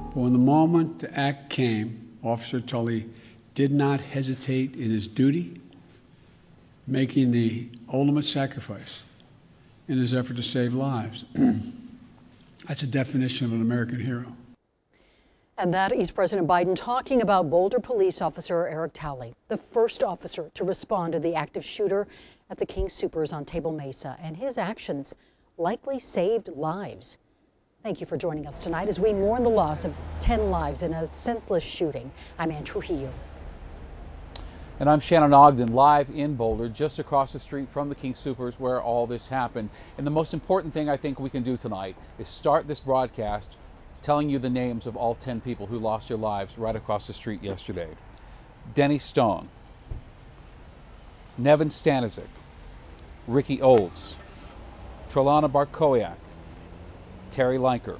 But when the moment the act came, Officer Talley did not hesitate in his duty, making the ultimate sacrifice in his effort to save lives. That's a definition of an American hero. And that is President Biden talking about Boulder police officer Eric Talley, the first officer to respond to the active shooter at the King Soopers on Table Mesa, and his actions likely saved lives. Thank you for joining us tonight as we mourn the loss of 10 lives in a senseless shooting. I'm Ann Trujillo. And I'm Shannon Ogden, live in Boulder, just across the street from the King Soopers where all this happened. And the most important thing I think we can do tonight is start this broadcast telling you the names of all 10 people who lost their lives right across the street yesterday. Denny Stone, Nevin Stanizik, Ricky Olds, Trelana Barkowiak, Terry Lanker,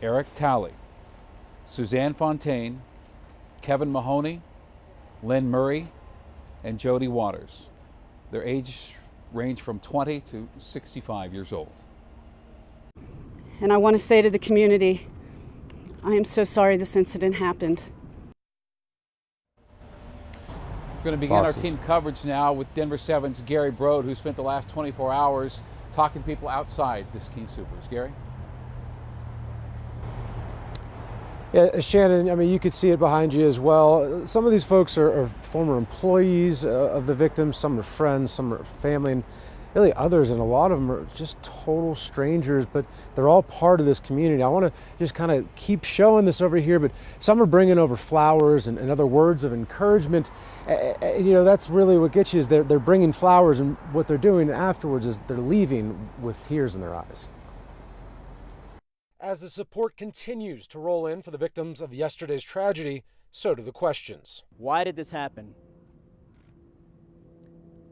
Eric Talley, Suzanne Fontaine, Kevin Mahoney, Lynn Murray, and Jody Waters. Their age range from 20 to 65 years old. And I want to say to the community, I am so sorry this incident happened. We're going to begin our team coverage now with Denver7's Gary Brode, who spent the last 24 hours talking to people outside this King Soopers. Gary? Yeah, Shannon, I mean, you could see it behind you as well. Some of these folks are former employees of the victims, some are friends, some are family, and really others, and a lot of them are just total strangers, but they're all part of this community. I want to just kind of keep showing this over here, but some are bringing over flowers and other words of encouragement. You know, that's really what gets you, is they're bringing flowers, and what they're doing afterwards is they're leaving with tears in their eyes. As the support continues to roll in for the victims of yesterday's tragedy, so do the questions. Why did this happen?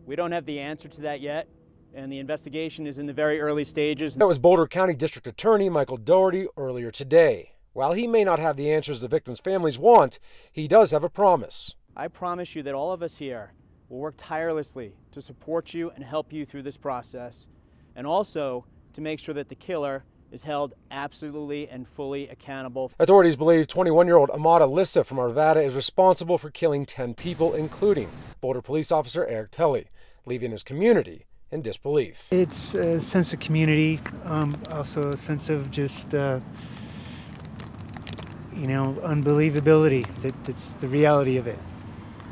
We don't have the answer to that yet, and the investigation is in the very early stages. That was Boulder County District Attorney Michael Doherty earlier today. While he may not have the answers the victims' families want, he does have a promise. I promise you that all of us here will work tirelessly to support you and help you through this process, and also to make sure that the killer is held absolutely and fully accountable. Authorities believe 21-year-old Ahmad Alyssa from Arvada is responsible for killing 10 people, including Boulder police officer Eric Talley, leaving his community in disbelief. It's a sense of community, also a sense of just, you know, unbelievability. That's the reality of it.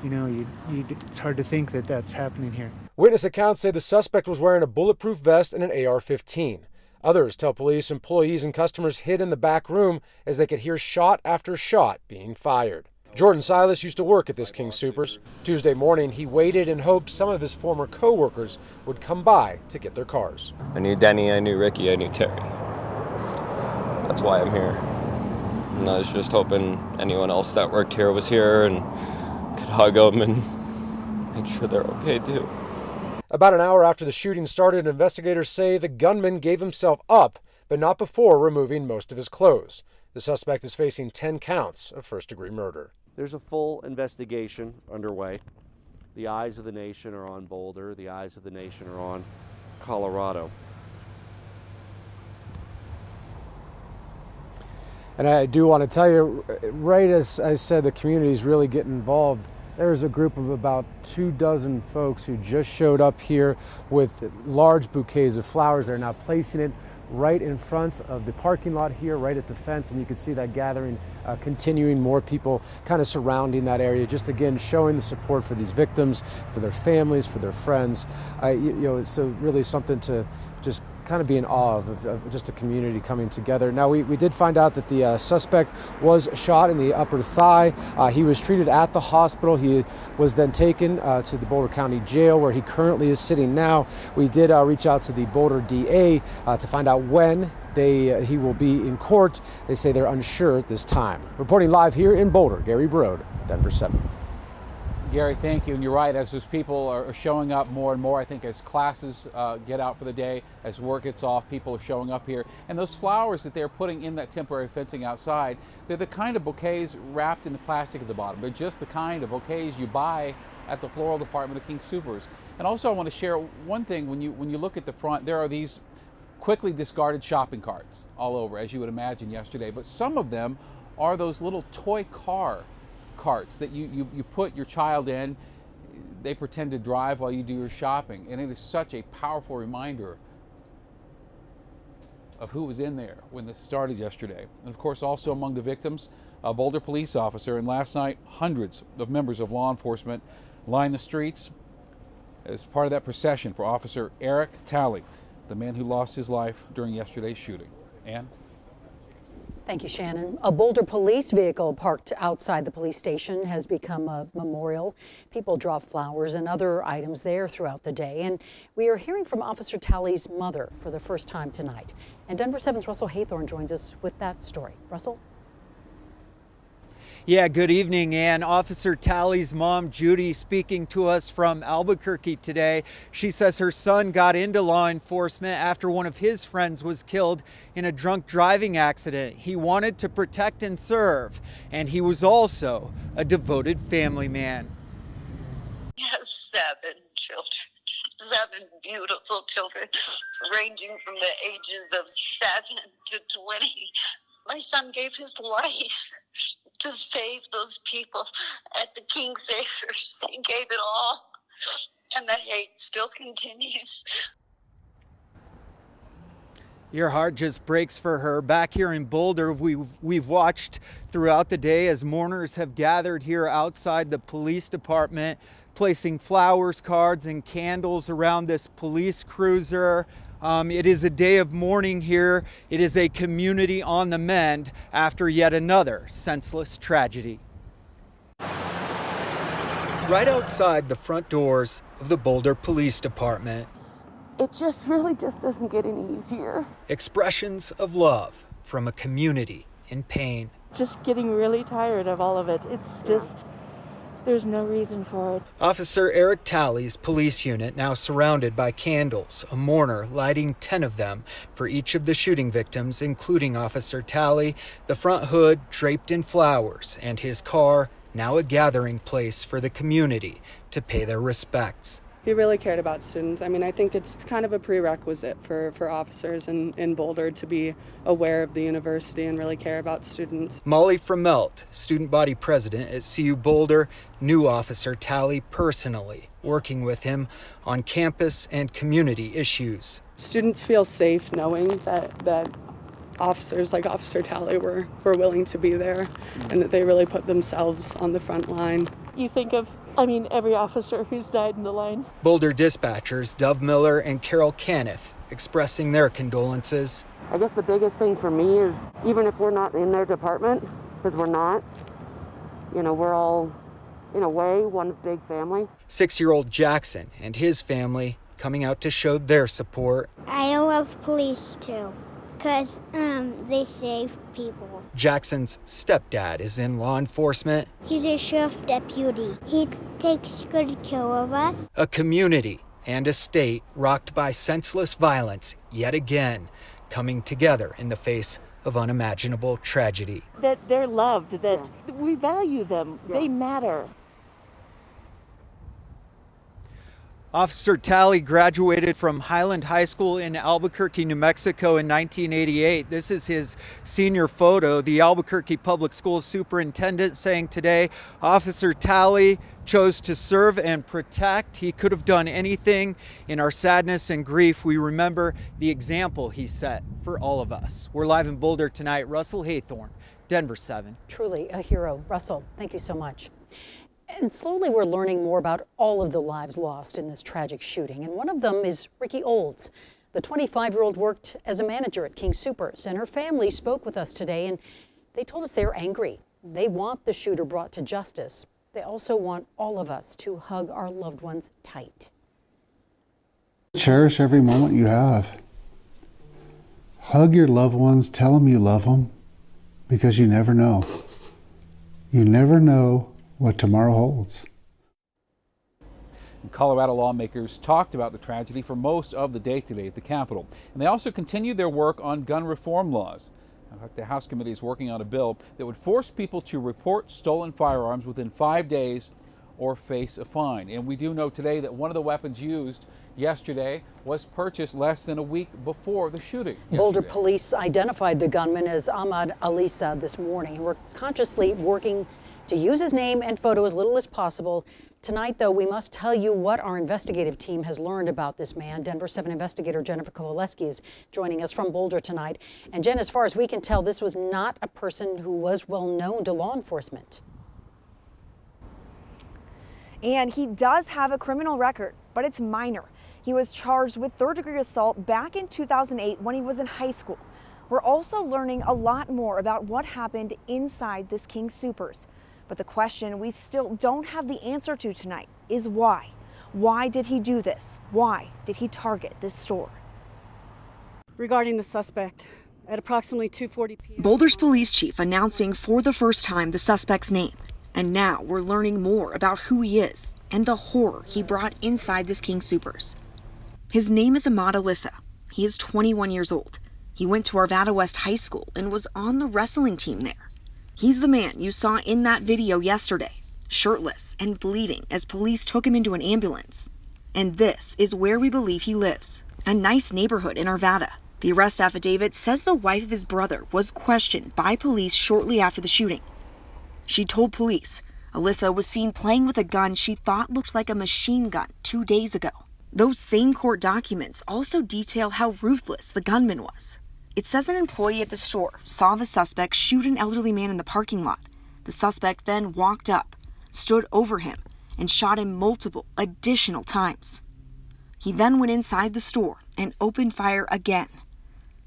You know, it's hard to think that that's happening here. Witness accounts say the suspect was wearing a bulletproof vest and an AR-15. Others tell police employees and customers hid in the back room as they could hear shot after shot being fired. Jordan Silas used to work at this King Soopers. Tuesday morning, he waited in hopes some of his former co-workers would come by to get their cars. I knew Denny, I knew Ricky, I knew Terry. That's why I'm here. And I was just hoping anyone else that worked here was here and could hug them and make sure they're okay too. About an hour after the shooting started, investigators say the gunman gave himself up, but not before removing most of his clothes. The suspect is facing 10 counts of first-degree murder. There's a full investigation underway. The eyes of the nation are on Boulder. The eyes of the nation are on Colorado. And I do want to tell you, right as I said, the community is really getting involved. There's a group of about 24 folks who just showed up here with large bouquets of flowers. They're now placing it right in front of the parking lot here, right at the fence, and you can see that gathering continuing, more people kind of surrounding that area, just again showing the support for these victims, for their families, for their friends. You know, it's really something to just kind of be in awe of just a community coming together. Now, we did find out that the suspect was shot in the upper thigh. He was treated at the hospital. He was then taken to the Boulder County Jail, where he currently is sitting now. We did reach out to the Boulder DA to find out when he will be in court. They say they're unsure at this time. Reporting live here in Boulder, Gary Brode, Denver7. Gary, thank you. And you're right, as those people are showing up more and more, I think as classes get out for the day, as work gets off, people are showing up here. And those flowers that they're putting in that temporary fencing outside, they're the kind of bouquets wrapped in the plastic at the bottom. They're just the kind of bouquets you buy at the floral department of King Soopers. And also I want to share one thing. When you look at the front, there are these quickly discarded shopping carts all over, as you would imagine yesterday. But some of them are those little toy carts that you put your child in. They pretend to drive while you do your shopping. And it is such a powerful reminder of who was in there when this started yesterday. And of course, also among the victims, a Boulder police officer. And last night, hundreds of members of law enforcement lined the streets as part of that procession for Officer Eric Talley, the man who lost his life during yesterday's shooting. Ann? Thank you, Shannon. A Boulder police vehicle parked outside the police station has become a memorial. People drop flowers and other items there throughout the day. And we are hearing from Officer Talley's mother for the first time tonight. And Denver7's Russell Haythorne joins us with that story. Russell? Yeah, good evening, Ann. Officer Talley's mom, Judy, speaking to us from Albuquerque today. She says her son got into law enforcement after one of his friends was killed in a drunk driving accident. He wanted to protect and serve, and he was also a devoted family man. He has 7 children, 7 beautiful children, ranging from the ages of 7 to 20. My son gave his life to save those people at the King Savers. He gave it all, and the hate still continues. Your heart just breaks for her. Back here in Boulder, we've watched throughout the day as mourners have gathered here outside the police department, placing flowers, cards, and candles around this police cruiser. It is a day of mourning here. It is a community on the mend after yet another senseless tragedy. Right outside the front doors of the Boulder Police Department. It really doesn't get any easier. Expressions of love from a community in pain. Just getting really tired of all of it. It's just, there's no reason for it. Officer Eric Talley's police unit now surrounded by candles, a mourner lighting 10 of them for each of the shooting victims, including Officer Talley, the front hood draped in flowers, and his car now a gathering place for the community to pay their respects. He really cared about students. I mean, I think it's kind of a prerequisite for officers in Boulder to be aware of the university and really care about students. Molly Fromelt, student body president at CU Boulder, knew Officer Talley personally, working with him on campus and community issues. Students feel safe knowing that officers like Officer Talley were willing to be there and that they really put themselves on the front line. You think of every officer who's died in the line. Boulder dispatchers Dove Miller and Carol Caniff expressing their condolences. I guess the biggest thing for me is, even if we're not in their department, because we're not, we're all, in a way, one big family. 6-year-old Jackson and his family coming out to show their support. I love police too, because they save people. Jackson's stepdad is in law enforcement. He's a sheriff deputy. He takes good care of us. A community and a state rocked by senseless violence yet again, coming together in the face of unimaginable tragedy. That they're loved, that we value them, they matter. Officer Talley graduated from Highland High School in Albuquerque, New Mexico in 1988. This is his senior photo. The Albuquerque Public Schools superintendent saying today, Officer Talley chose to serve and protect. He could have done anything. In our sadness and grief, we remember the example he set for all of us. We're live in Boulder tonight. Russell Haythorne, Denver7. Truly a hero. Russell, thank you so much. And slowly we're learning more about all of the lives lost in this tragic shooting. And one of them is Ricky Olds. The 25-year-old worked as a manager at King Soopers, and her family spoke with us today, and they told us they're angry. They want the shooter brought to justice. They also want all of us to hug our loved ones tight. Cherish every moment you have. Hug your loved ones, tell them you love them, because you never know. You never know what tomorrow holds. Colorado lawmakers talked about the tragedy for most of the day today at the Capitol. And they also continued their work on gun reform laws. In fact, the House committee is working on a bill that would force people to report stolen firearms within 5 days or face a fine. And we do know today that one of the weapons used yesterday was purchased less than a week before the shooting. Boulder police identified the gunman as Ahmad Alisa this morning and were consciously working to use his name and photo as little as possible. Tonight, though, we must tell you what our investigative team has learned about this man. Denver7 investigator Jennifer Kowaleski is joining us from Boulder tonight. And Jen, as far as we can tell, this was not a person who was well known to law enforcement. And he does have a criminal record, but it's minor. He was charged with third-degree assault back in 2008 when he was in high school. We're also learning a lot more about what happened inside this King Soopers. But the question we still don't have the answer to tonight is why? Why did he do this? Why did he target this store? Regarding the suspect, at approximately 2:40 p.m. Boulder's police chief announcing for the first time the suspect's name. And now we're learning more about who he is and the horror he brought inside this King Soopers. His name is Ahmad Alisa. He is 21 years old. He went to Arvada West High School and was on the wrestling team there. He's the man you saw in that video yesterday, shirtless and bleeding as police took him into an ambulance. And this is where we believe he lives, a nice neighborhood in Arvada. The arrest affidavit says the wife of his brother was questioned by police shortly after the shooting. She told police Alisa was seen playing with a gun she thought looked like a machine gun 2 days ago. Those same court documents also detail how ruthless the gunman was. It says an employee at the store saw the suspect shoot an elderly man in the parking lot. The suspect then walked up, stood over him, and shot him multiple additional times. He then went inside the store and opened fire again.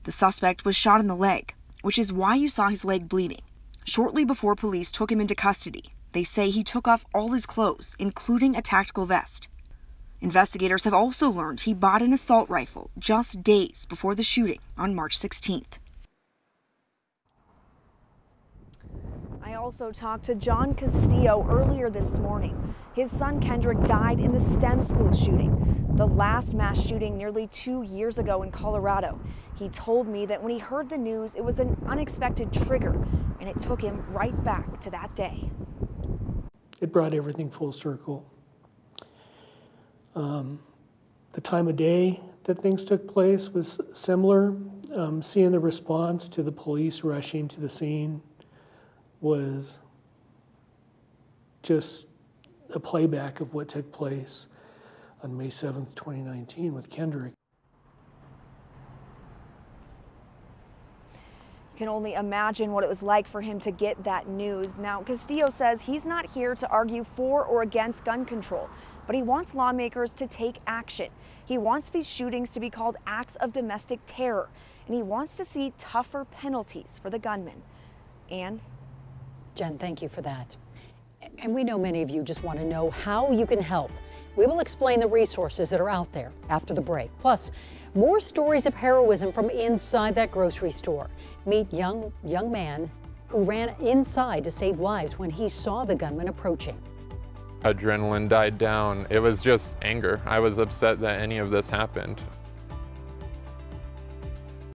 The suspect was shot in the leg, which is why you saw his leg bleeding. Shortly before police took him into custody, they say he took off all his clothes, including a tactical vest. Investigators have also learned he bought an assault rifle just days before the shooting on March 16th. I also talked to John Castillo earlier this morning. His son Kendrick died in the STEM school shooting, the last mass shooting nearly 2 years ago in Colorado. He told me that when he heard the news, it was an unexpected trigger, and it took him right back to that day. It brought everything full circle. The time of day that things took place was similar. Seeing the response to the police rushing to the scene was just a playback of what took place on May 7th, 2019 with Kendrick. You can only imagine what it was like for him to get that news. Now, Castillo says he's not here to argue for or against gun control, but he wants lawmakers to take action. He wants these shootings to be called acts of domestic terror, and he wants to see tougher penalties for the gunmen. Ann? Jen, thank you for that. And we know many of you just want to know how you can help. We will explain the resources that are out there after the break. Plus, more stories of heroism from inside that grocery store. Meet young man who ran inside to save lives when he saw the gunman approaching. Adrenaline died down. It was just anger. I was upset that any of this happened.